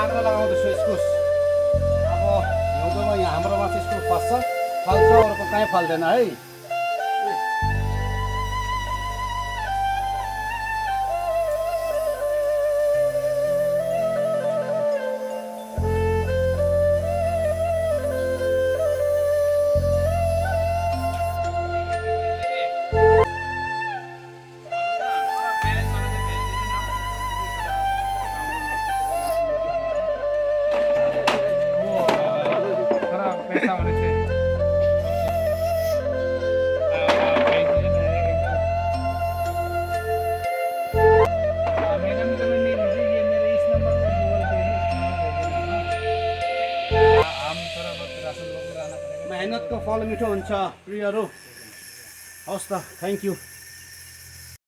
मात्र लगाउँदैछु इस्कुस। अब हिउँदोमा यहाँ हाम्रोमा चाहिँ इस्कुस फल्छ, अरूको कहीँ फल्दैन है। मेहनतको फल मिठो हुन्छ प्रियहरू। हवस् त, थ्याङ्क यू।